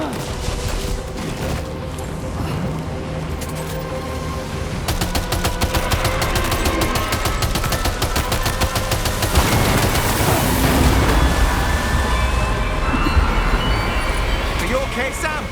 Are you okay, Sam?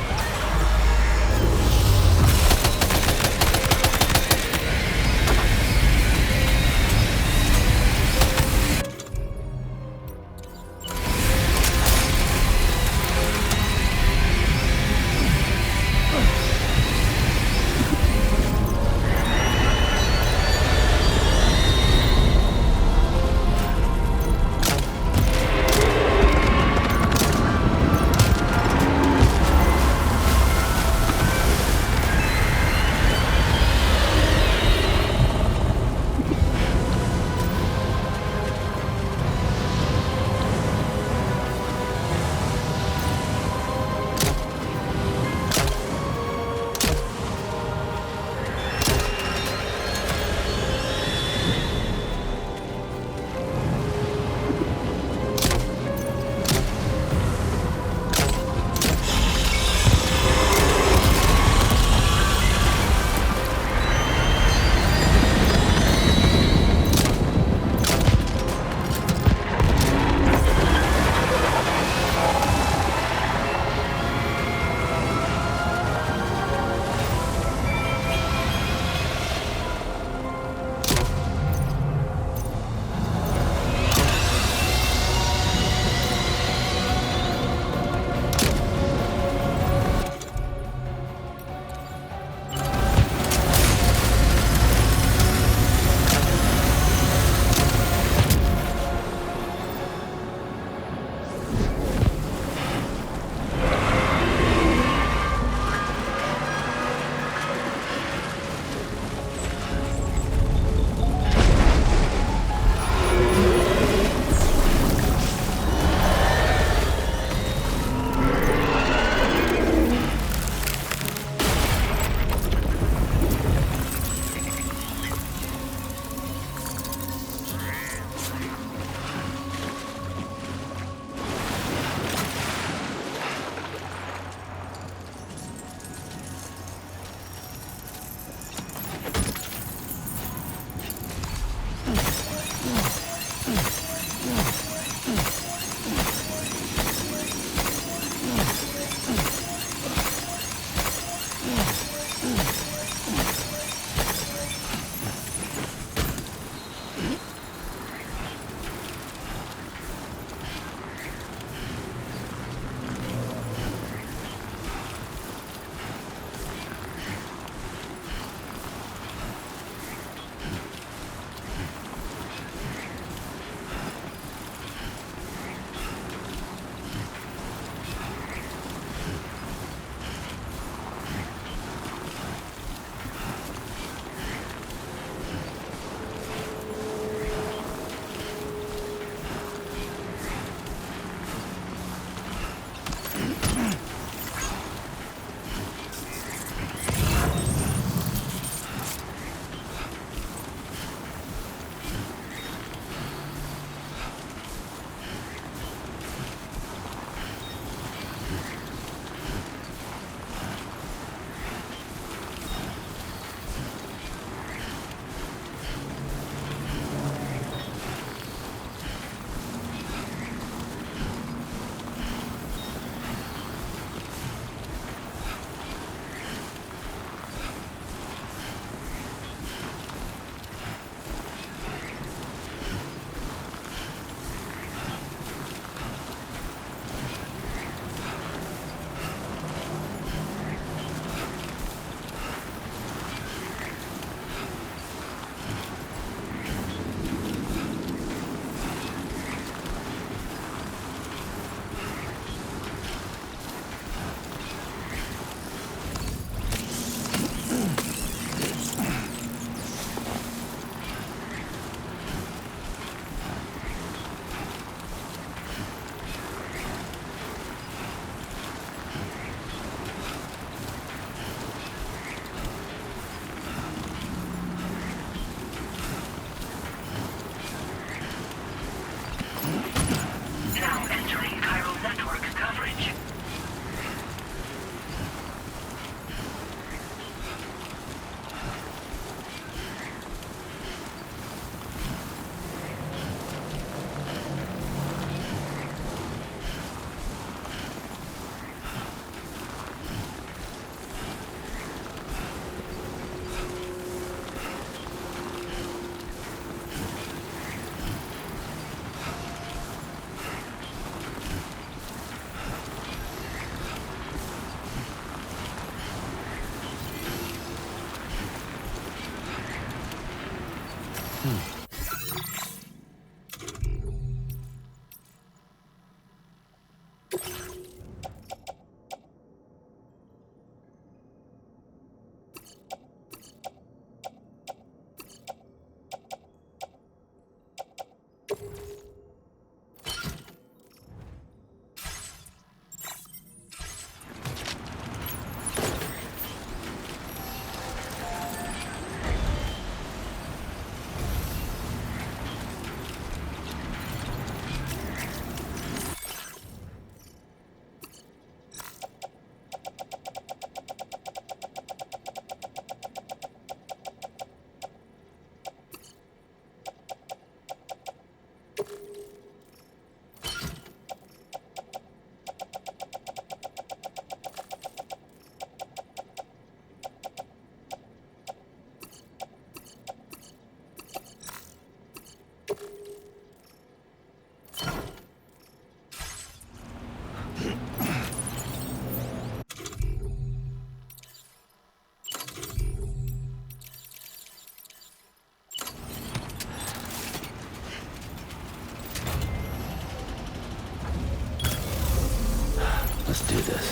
with us.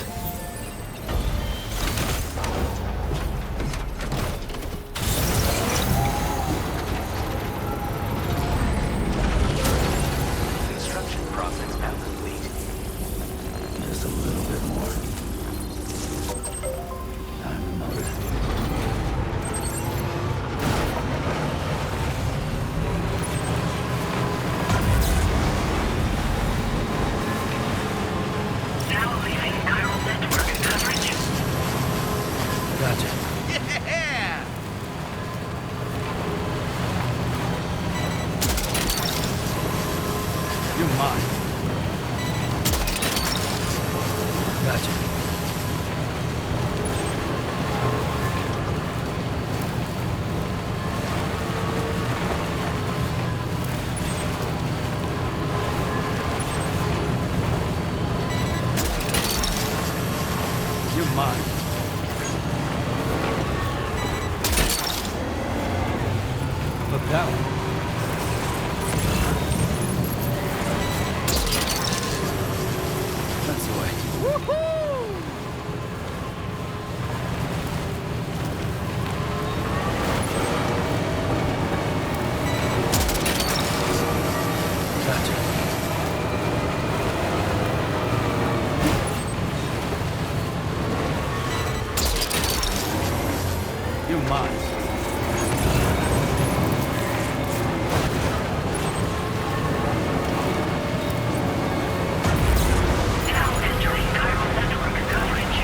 Construction process now complete. Just a little bit more. Time to motor. Now leaving chiral network coverage. Gotcha. Yeah! You're mine. Gotcha. You're mine. Look that one. That's the way. Gotcha. You're mine. Now entering chiral network coverage.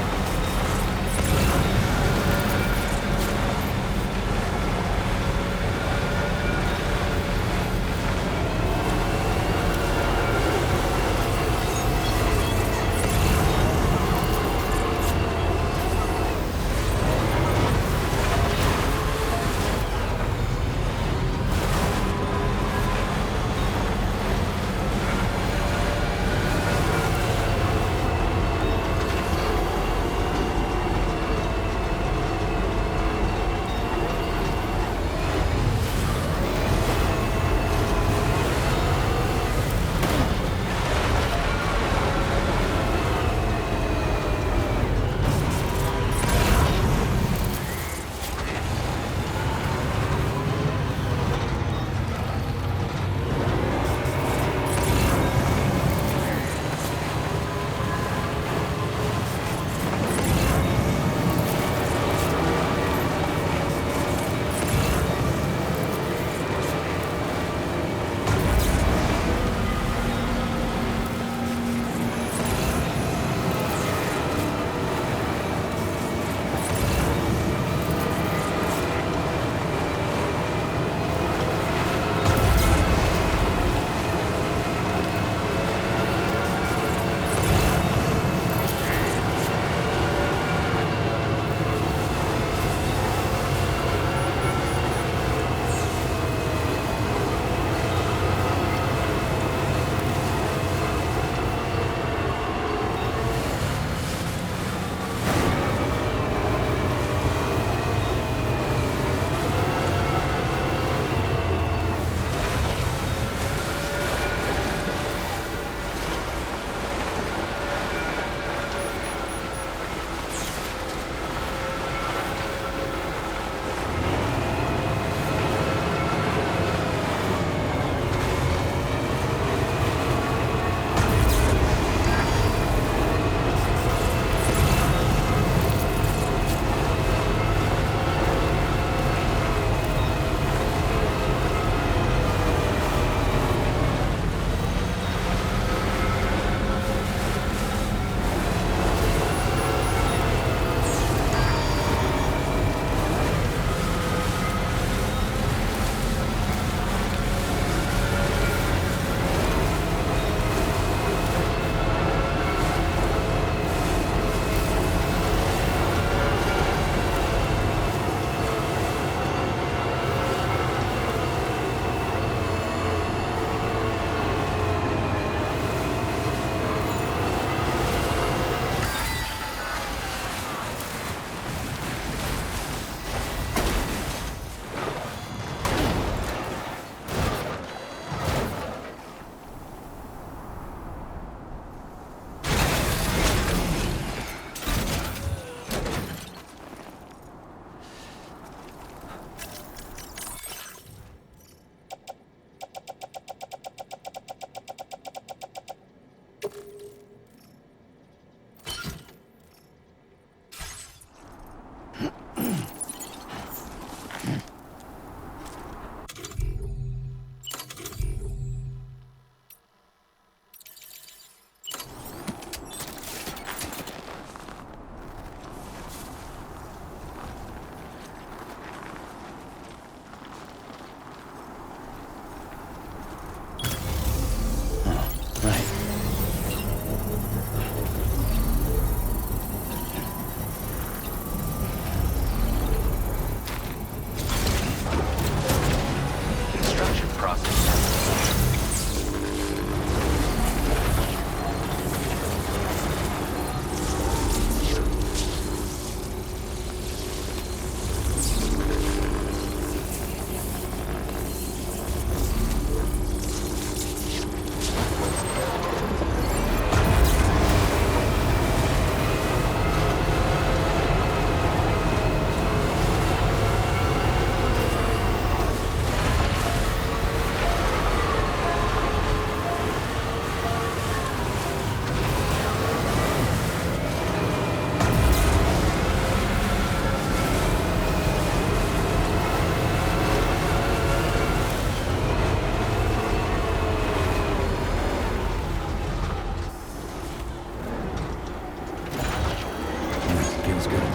Sounds good.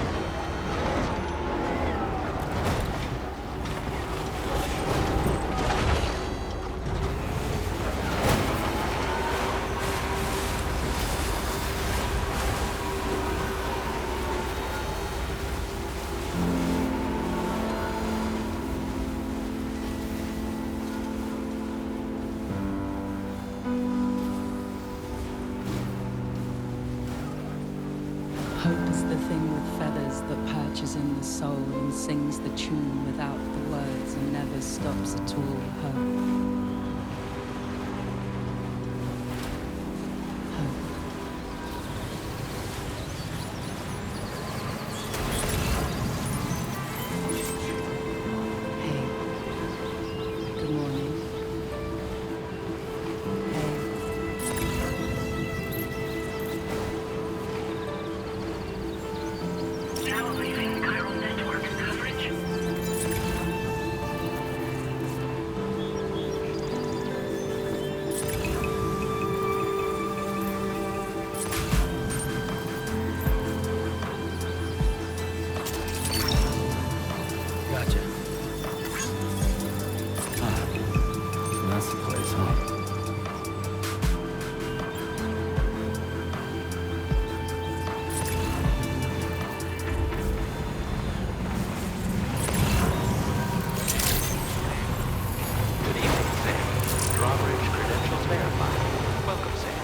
Hope is the thing with feathers that perches in the soul and sings the tune without the words and never stops at all. Hope. Hope. Hey. Good morning. Now leaving chiral network coverage. Gotcha. Ah, so that's the place, huh? Good evening, Sam. Drawbridge credentials verified. Welcome, Sam.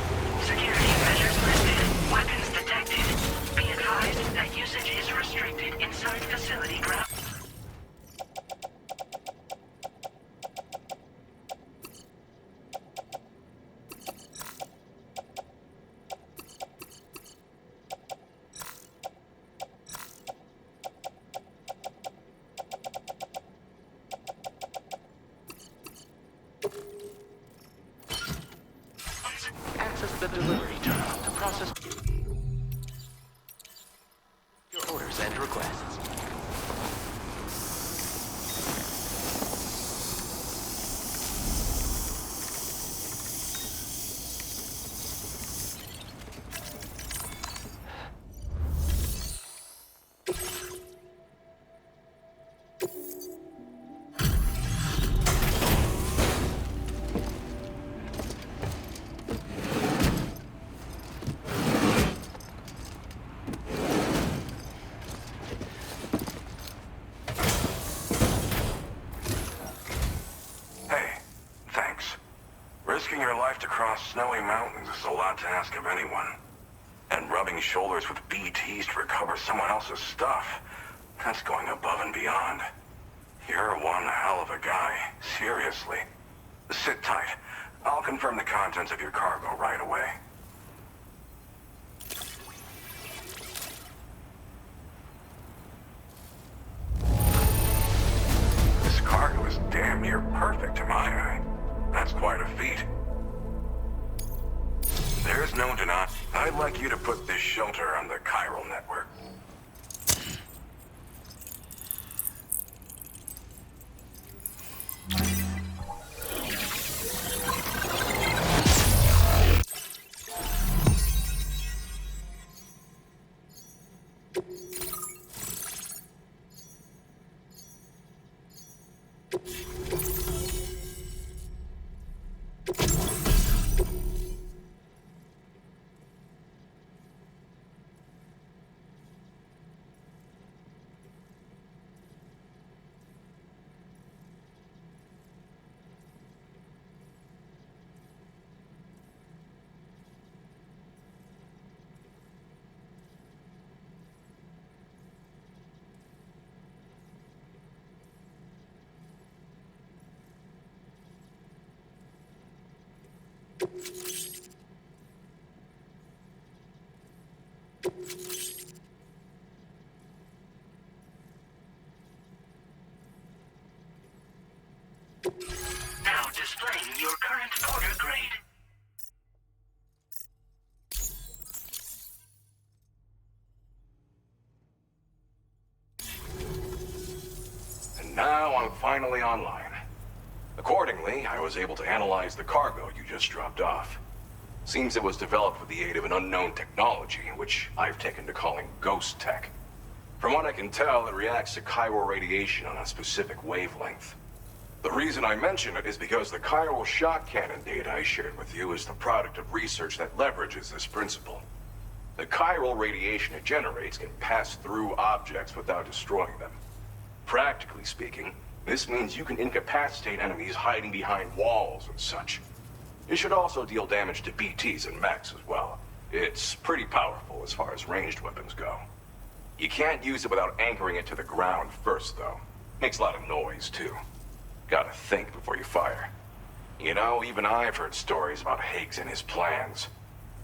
Security measures lifted. Weapons detected. Be advised that usage is restricted inside facility ground. Access the delivery terminal to process your orders and requests. Hey, thanks. Risking your life to cross snowy mountains is a lot to ask of anyone. And rubbing shoulders with BTs to recover someone else's stuff, that's going above and beyond. You're one hell of a guy, seriously. Sit tight. I'll confirm the contents of your cargo right away. This cargo is damn near perfect to my eye. That's quite a feat. There's no denying. I'd like you to put this shelter on the chiral network. Now displaying your current order grade. And now I'm finally online. Accordingly, I was able to analyze the cargo you just dropped off. Seems it was developed with the aid of an unknown technology, which I've taken to calling ghost tech. From what I can tell, it reacts to chiral radiation on a specific wavelength. The reason I mention it is because the chiral shock cannon data I shared with you is the product of research that leverages this principle. The chiral radiation it generates can pass through objects without destroying them. Practically speaking, this means you can incapacitate enemies hiding behind walls and such. It should also deal damage to BTs and mechs as well. It's pretty powerful as far as ranged weapons go. You can't use it without anchoring it to the ground first, though. Makes a lot of noise, too. Gotta think before you fire. You know, even I've heard stories about Higgs and his plans.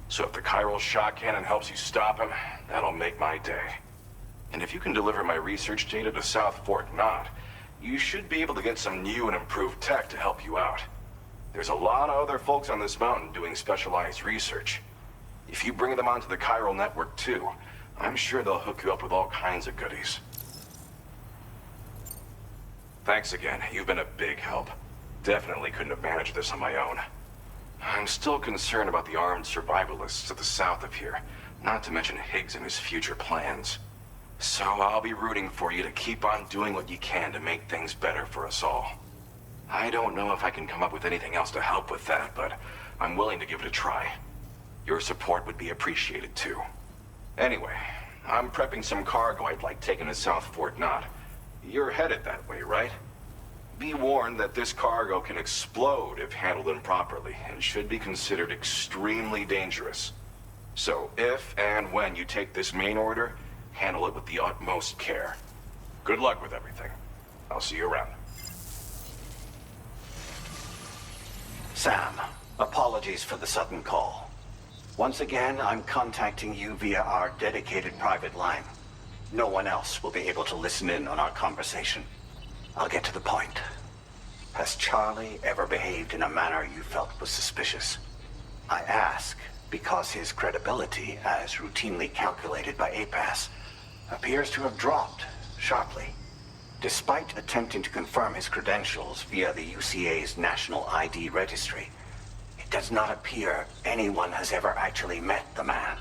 So if the chiral shock cannon helps you stop him, that'll make my day. And if you can deliver my research data to South Fort Knott, you should be able to get some new and improved tech to help you out. There's a lot of other folks on this mountain doing specialized research. If you bring them onto the chiral network too, I'm sure they'll hook you up with all kinds of goodies. Thanks again. You've been a big help. Definitely couldn't have managed this on my own. I'm still concerned about the armed survivalists to the south of here, not to mention Higgs and his future plans. So I'll be rooting for you to keep on doing what you can to make things better for us all. I don't know if I can come up with anything else to help with that, but I'm willing to give it a try. Your support would be appreciated too. Anyway, I'm prepping some cargo I'd like taken to South Fort Knott. You're headed that way, right? Be warned that this cargo can explode if handled improperly, and should be considered extremely dangerous. So if and when you take this main order, handle it with the utmost care. Good luck with everything. I'll see you around. Sam, apologies for the sudden call. Once again, I'm contacting you via our dedicated private line. No one else will be able to listen in on our conversation. I'll get to the point. Has Charlie ever behaved in a manner you felt was suspicious? I ask because his credibility, as routinely calculated by APAS, appears to have dropped sharply. Despite attempting to confirm his credentials via the UCA's National ID Registry, it does not appear anyone has ever actually met the man.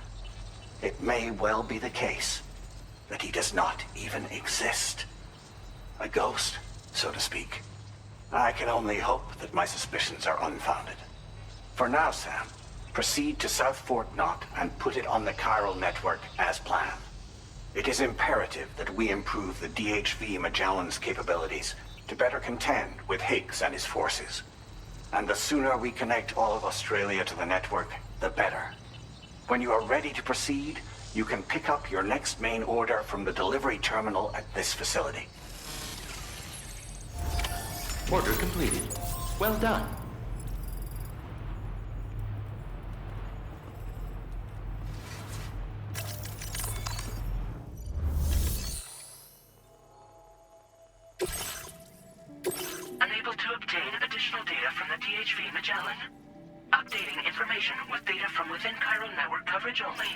It may well be the case that he does not even exist. A ghost, so to speak. I can only hope that my suspicions are unfounded. For now, Sam, proceed to South Fort Knott and put it on the chiral network as planned. It is imperative that we improve the DHV Magellan's capabilities to better contend with Higgs and his forces. And the sooner we connect all of Australia to the network, the better. When you are ready to proceed, you can pick up your next main order from the delivery terminal at this facility. Order completed. Well done. Unable to obtain additional data from the DHV Magellan. Updating information with data from within chiral network coverage only.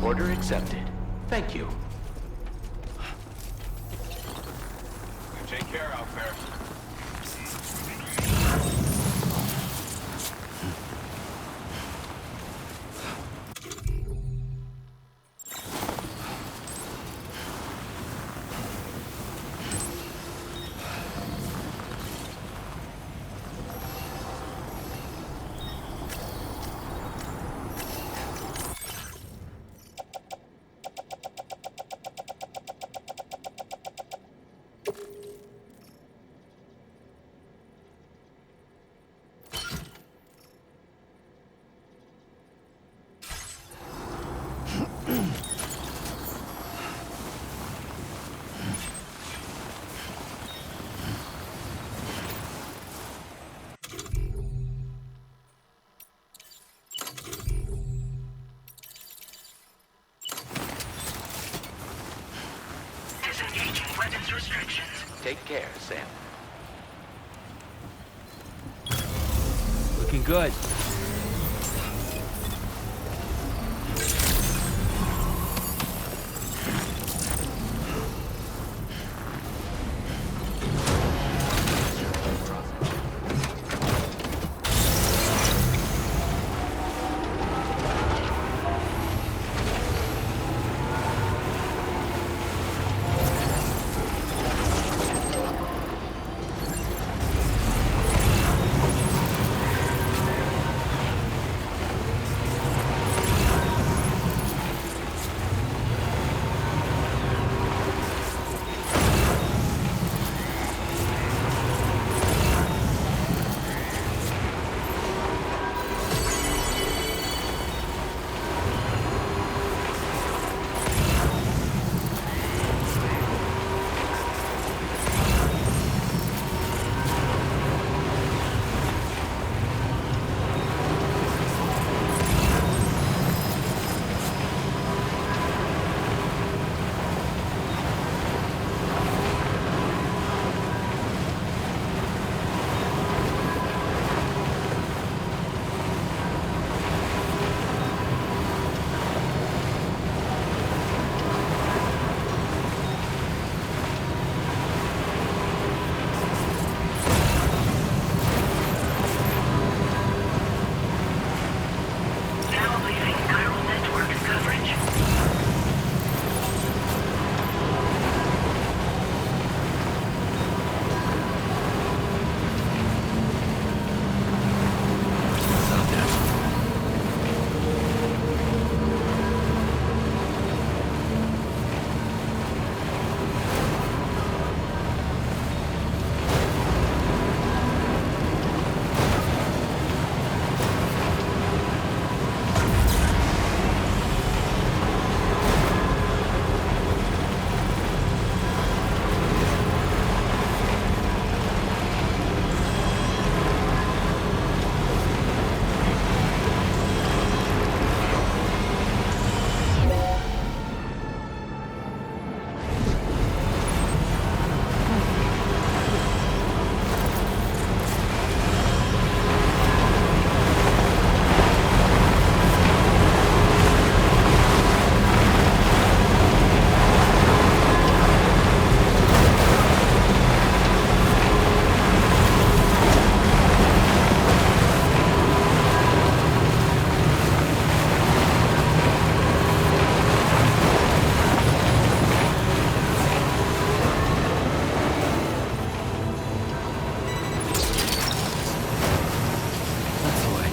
Order accepted. Thank you. Take care out there. Take care, Sam. Looking good. Now leaving chiral network coverage. Stop that. That's the way.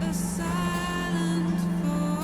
A silent voice.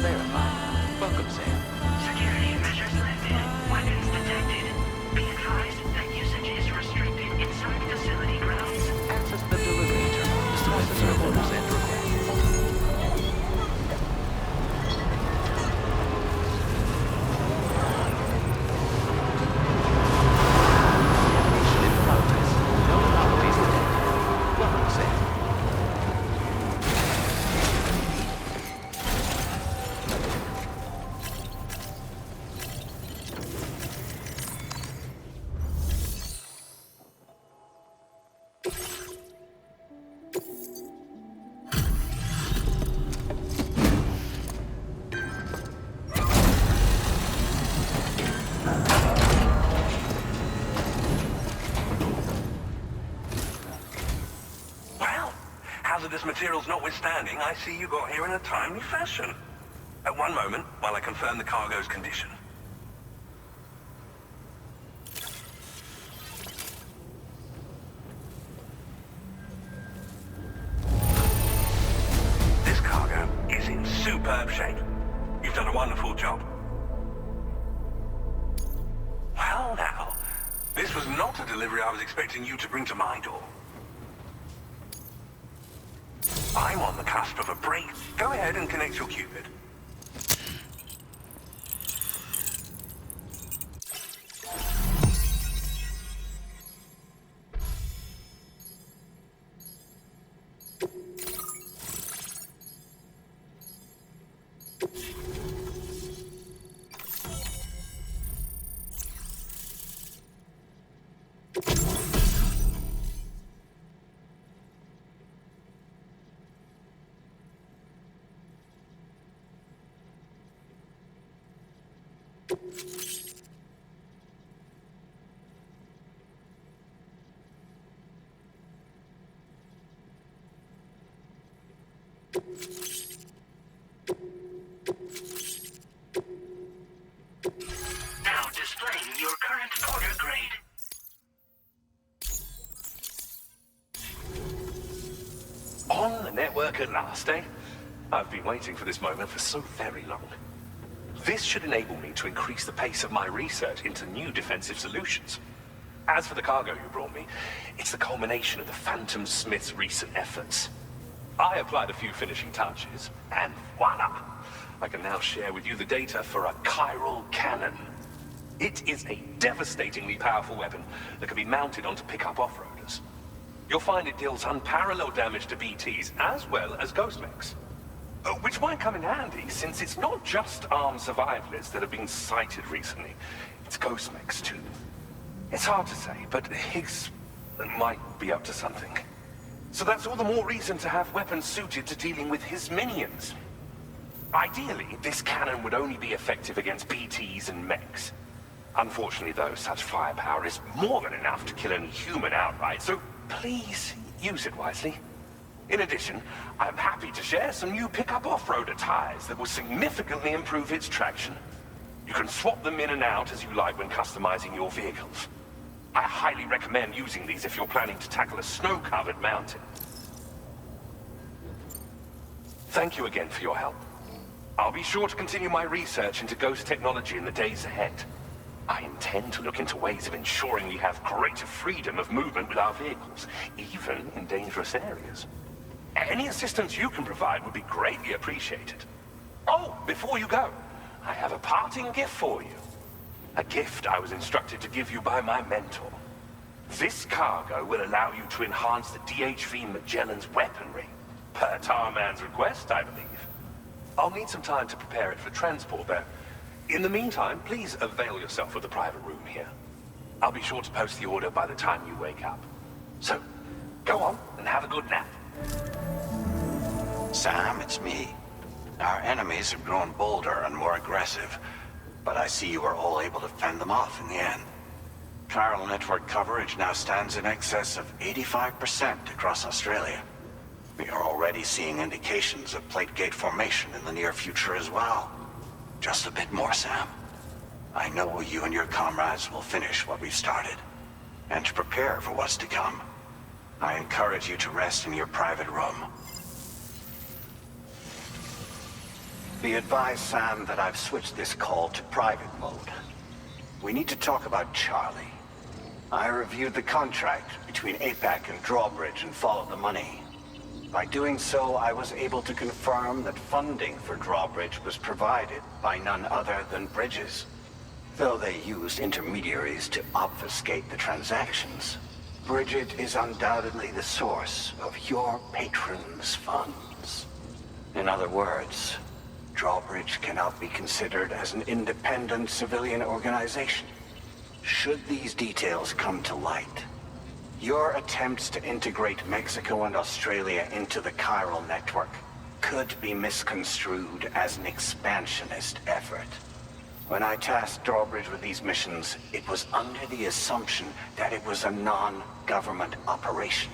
verified. Welcome, Sam. Security measures lifted. Weapons detected. Be advised that usage is restricted inside facility grounds. Access the delivery terminal. Process your orders and requests. Mission in progress. No anomalies detected. Welcome, Sam. Well, hazardous materials notwithstanding, I see you got here in a timely fashion. At one moment, while I confirm the cargo's condition. This cargo is in superb shape. You've done a wonderful job. Well now, this was not a delivery I was expecting you to bring to my door. I'm on the cusp of a break. Go ahead and connect your Cupid. Now displaying your current order grade. On the network at last, eh? I've been waiting for this moment for so very long. This should enable me to increase the pace of my research into new defensive solutions. As for the cargo you brought me, it's the culmination of the Phantom Smith's recent efforts. I applied a few finishing touches, and voila! I can now share with you the data for a chiral cannon. It is a devastatingly powerful weapon that can be mounted onto pickup off-roaders. You'll find it deals unparalleled damage to BTs as well as ghost mechs. Which might come in handy, since it's not just armed survivalists that have been sighted recently. It's ghost mechs too. It's hard to say, but Higgs might be up to something. So that's all the more reason to have weapons suited to dealing with his minions. Ideally, this cannon would only be effective against BTs and mechs. Unfortunately, though, such firepower is more than enough to kill any human outright, so please use it wisely. In addition, I'm happy to share some new pickup off-roader tires that will significantly improve its traction. You can swap them in and out as you like when customizing your vehicles. I highly recommend using these if you're planning to tackle a snow-covered mountain. Thank you again for your help. I'll be sure to continue my research into ghost technology in the days ahead. I intend to look into ways of ensuring we have greater freedom of movement with our vehicles, even in dangerous areas. Any assistance you can provide would be greatly appreciated. Oh, before you go, I have a parting gift for you. A gift I was instructed to give you by my mentor. This cargo will allow you to enhance the DHV Magellan's weaponry, per Tarman's request, I believe. I'll need some time to prepare it for transport, though. In the meantime, please avail yourself of the private room here. I'll be sure to post the order by the time you wake up. So, go on and have a good nap. Sam, it's me. Our enemies have grown bolder and more aggressive, but I see you were all able to fend them off in the end. Chiral network coverage now stands in excess of 85% across Australia. We are already seeing indications of plate gate formation in the near future as well. Just a bit more, Sam. I know you and your comrades will finish what we've started, and to prepare for what's to come. I encourage you to rest in your private room. Be advised, Sam, that I've switched this call to private mode. We need to talk about Charlie. I reviewed the contract between APAC and Drawbridge and followed the money. By doing so, I was able to confirm that funding for Drawbridge was provided by none other than Bridges. Though they used intermediaries to obfuscate the transactions, Bridget is undoubtedly the source of your patron's funds. In other words, Drawbridge cannot be considered as an independent civilian organization. Should these details come to light, your attempts to integrate Mexico and Australia into the chiral network could be misconstrued as an expansionist effort. When I tasked Drawbridge with these missions, it was under the assumption that it was a non-government operation.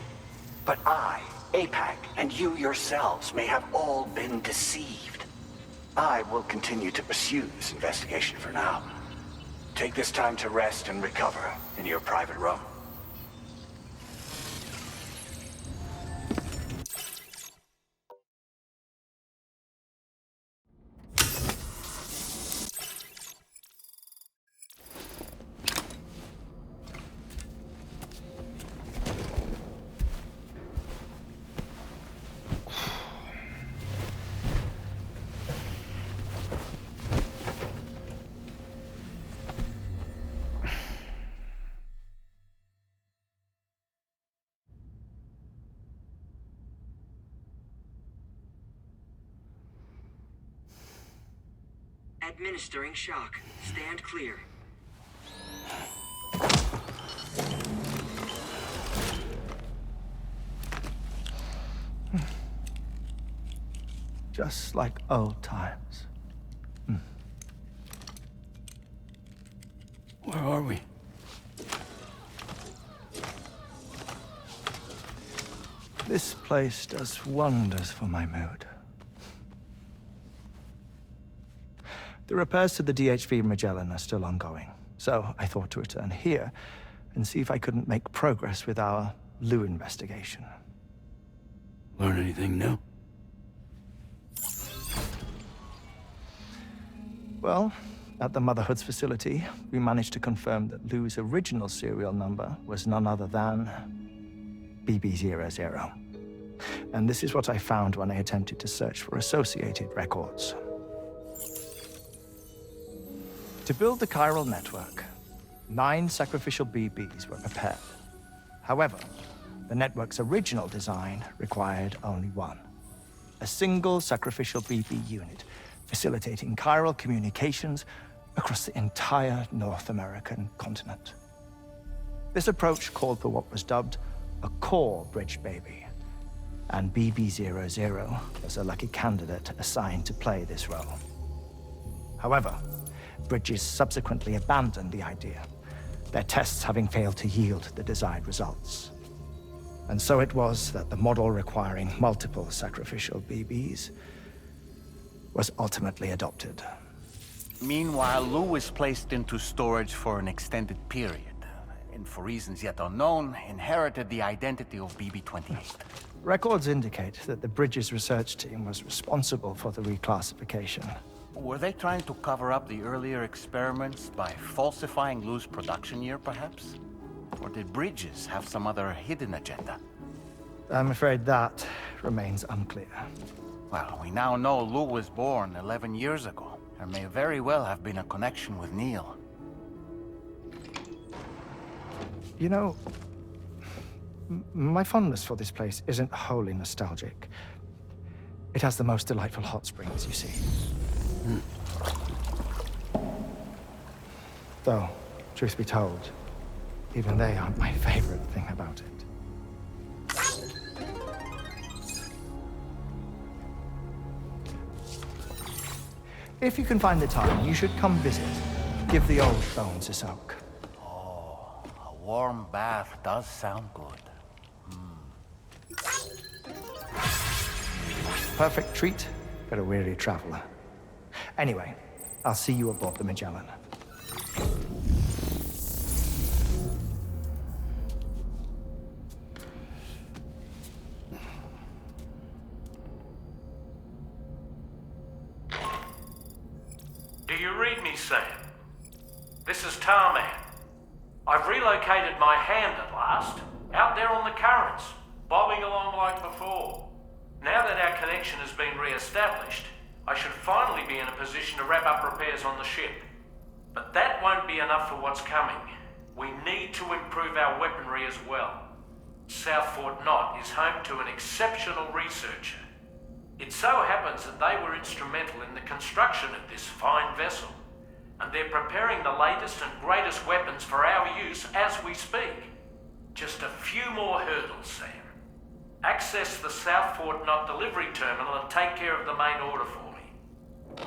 But I, APAC, and you yourselves may have all been deceived. I will continue to pursue this investigation for now. Take this time to rest and recover in your private room. Administering shock. Stand clear. Just like old times. Where are we? This place does wonders for my mood. The repairs to the DHV Magellan are still ongoing, so I thought to return here and see if I couldn't make progress with our Lou investigation. Learn anything new? Well, at the Motherhood's facility, we managed to confirm that Lou's original serial number was none other than BB00. And this is what I found when I attempted to search for associated records. To build the chiral network, 9 sacrificial BBs were prepared. However, the network's original design required only 1. A single sacrificial BB unit, facilitating chiral communications across the entire North American continent. This approach called for what was dubbed a core bridge baby, and BB00 was a lucky candidate assigned to play this role. However, Bridges subsequently abandoned the idea, their tests having failed to yield the desired results. And so it was that the model requiring multiple sacrificial BBs was ultimately adopted. Meanwhile, Lou was placed into storage for an extended period, and for reasons yet unknown, inherited the identity of BB-28. Records indicate that the Bridges research team was responsible for the reclassification. Were they trying to cover up the earlier experiments by falsifying Lou's production year, perhaps? Or did Bridges have some other hidden agenda? I'm afraid that remains unclear. Well, we now know Lou was born 11 years ago. There may very well have been a connection with Neil. You know, my fondness for this place isn't wholly nostalgic. It has the most delightful hot springs, you see. Though, truth be told, even they aren't my favorite thing about it. If you can find the time, you should come visit. Give the old bones a soak. Oh, a warm bath does sound good. Perfect treat for a weary traveler. Anyway, I'll see you aboard the Magellan. This is Tarman. I've relocated my hand at last, out there on the currents, bobbing along like before. Now that our connection has been re-established, I should finally be in a position to wrap up repairs on the ship. But that won't be enough for what's coming. We need to improve our weaponry as well. South Fort Knot is home to an exceptional researcher. It so happens that they were instrumental in the construction of this fine vessel, and they're preparing the latest and greatest weapons for our use as we speak. Just a few more hurdles, Sam. Access the South Fort Knot delivery terminal and take care of the main order for me.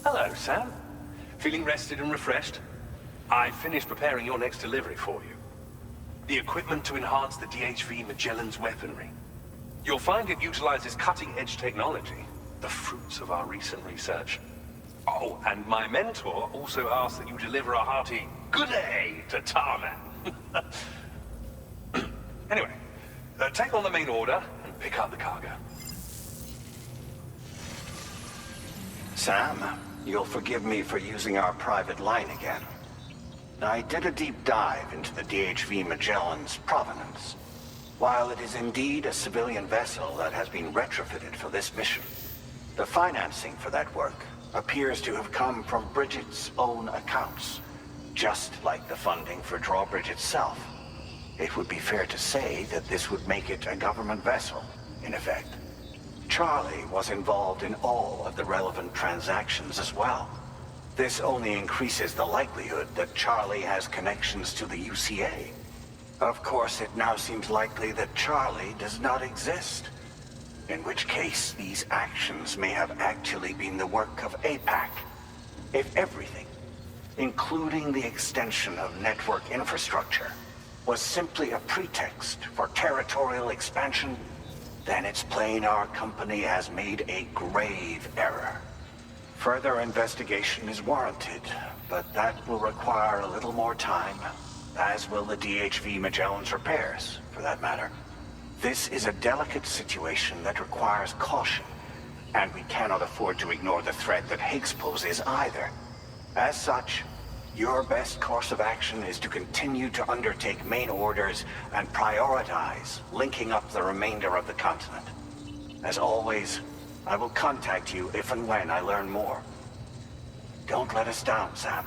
Hello, Sam. Feeling rested and refreshed? I finished preparing your next delivery for you. The equipment to enhance the DHV Magellan's weaponry. You'll find it utilizes cutting-edge technology, the fruits of our recent research. Oh, and my mentor also asked that you deliver a hearty good day to Tarman. Anyway, take on the main order and pick up the cargo. Sam, you'll forgive me for using our private line again. I did a deep dive into the DHV Magellan's provenance. While it is indeed a civilian vessel that has been retrofitted for this mission, the financing for that work appears to have come from Bridget's own accounts, just like the funding for Drawbridge itself. It would be fair to say that this would make it a government vessel, in effect. Charlie was involved in all of the relevant transactions as well. This only increases the likelihood that Charlie has connections to the UCA. Of course, it now seems likely that Charlie does not exist. In which case, these actions may have actually been the work of APAC. If everything, including the extension of network infrastructure, was simply a pretext for territorial expansion, then it's plain our company has made a grave error. Further investigation is warranted, but that will require a little more time, as will the DHV Magellan's repairs, for that matter. This is a delicate situation that requires caution, and we cannot afford to ignore the threat that Higgs poses either. As such, your best course of action is to continue to undertake main orders and prioritize linking up the remainder of the continent. As always, I will contact you if and when I learn more. Don't let us down, Sam.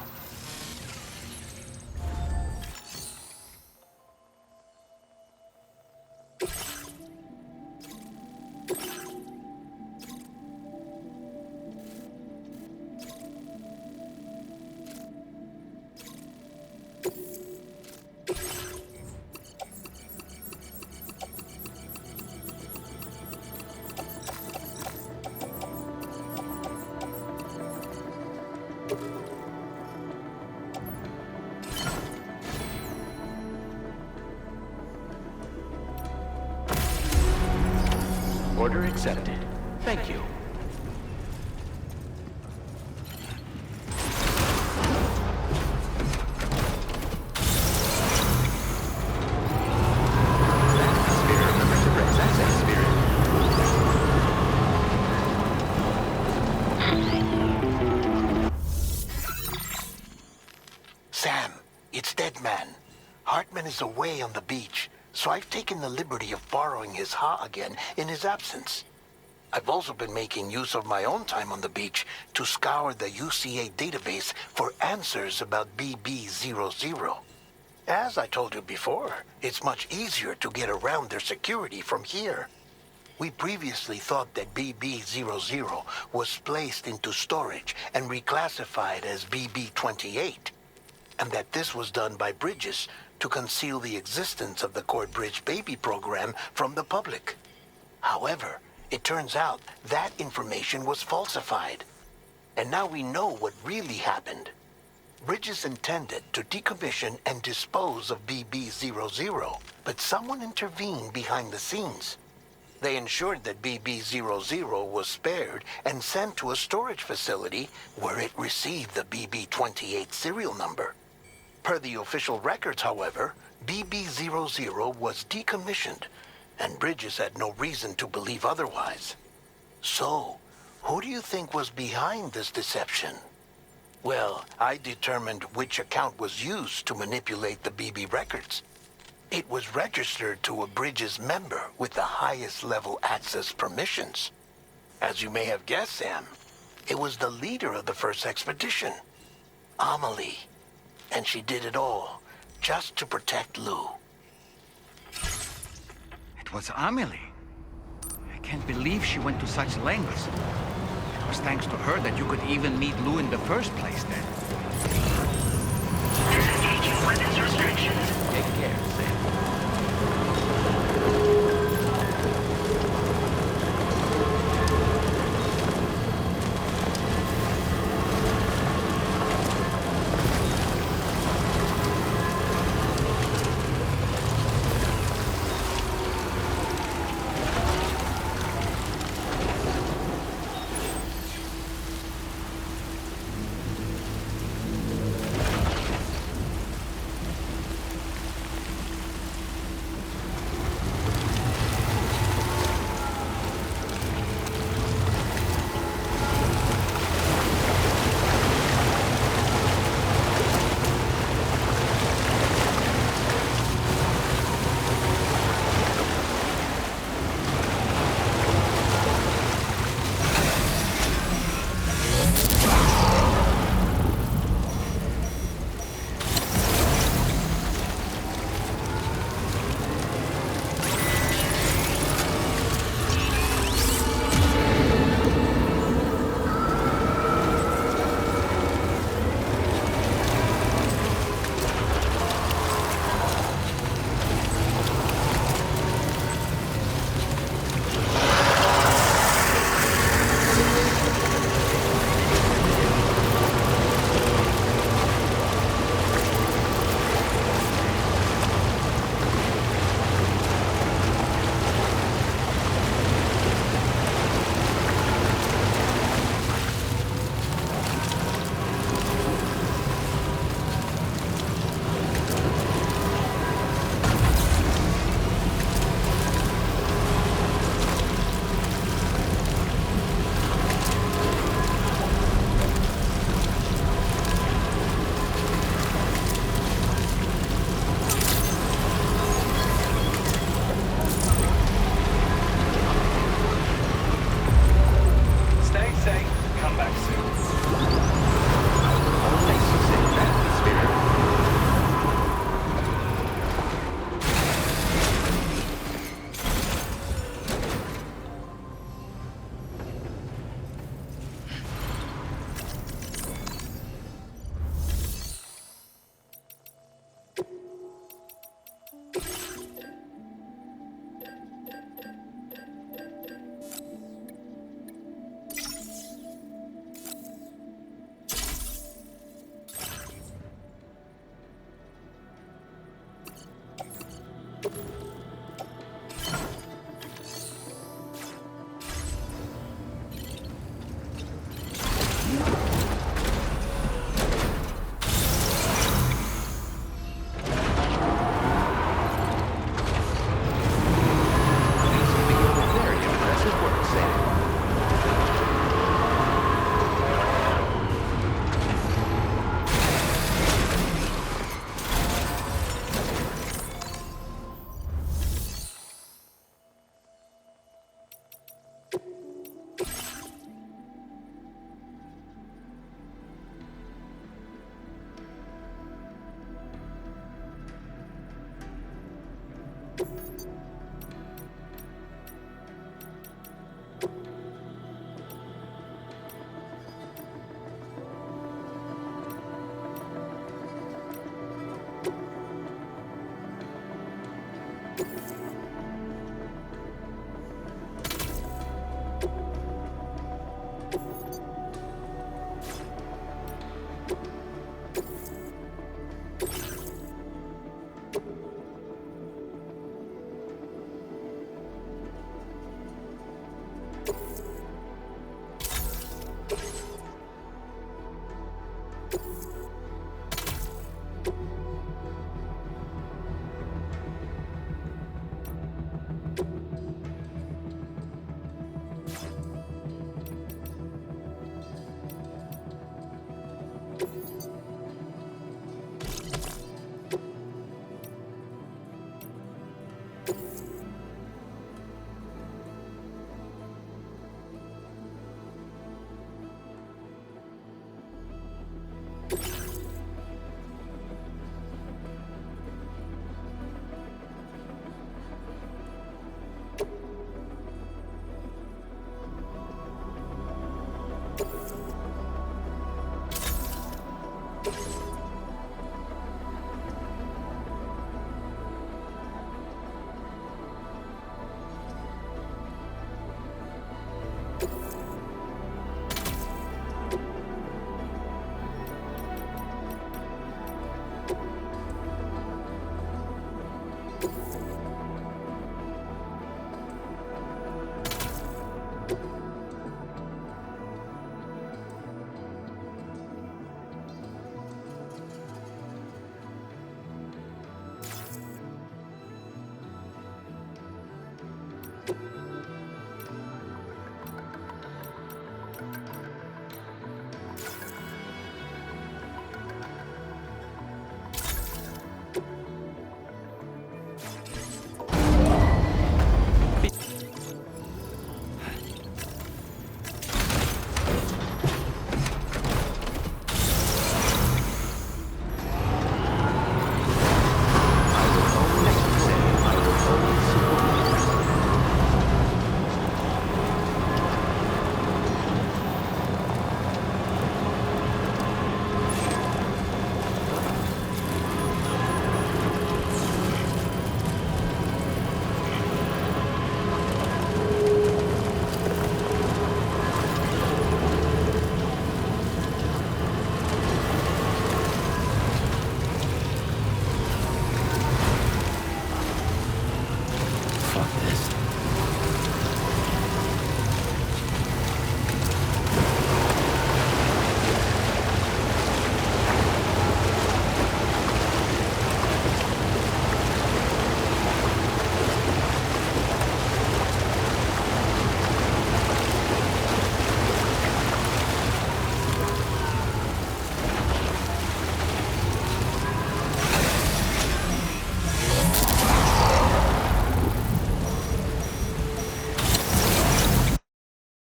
Order accepted. Thank you. It's Dead Man. Hartman is away on the beach, so I've taken the liberty of borrowing his Ha again in his absence. I've also been making use of my own time on the beach to scour the UCA database for answers about BB00. As I told you before, it's much easier to get around their security from here. We previously thought that BB00 was placed into storage and reclassified as BB28, and that this was done by Bridges to conceal the existence of the Cord Bridge baby program from the public. However, it turns out that information was falsified. And now we know what really happened. Bridges intended to decommission and dispose of BB00, but someone intervened behind the scenes. They ensured that BB00 was spared and sent to a storage facility where it received the BB28 serial number. Per the official records, however, BB00 was decommissioned, and Bridges had no reason to believe otherwise. So, who do you think was behind this deception? Well, I determined which account was used to manipulate the BB records. It was registered to a Bridges member with the highest level access permissions. As you may have guessed, Sam, it was the leader of the first expedition, Amelie. And she did it all just to protect Lou. It was Amelie. I can't believe she went to such lengths. It was thanks to her that you could even meet Lou in the first place then. Disengaging weapons restrictions. Take care, Sam.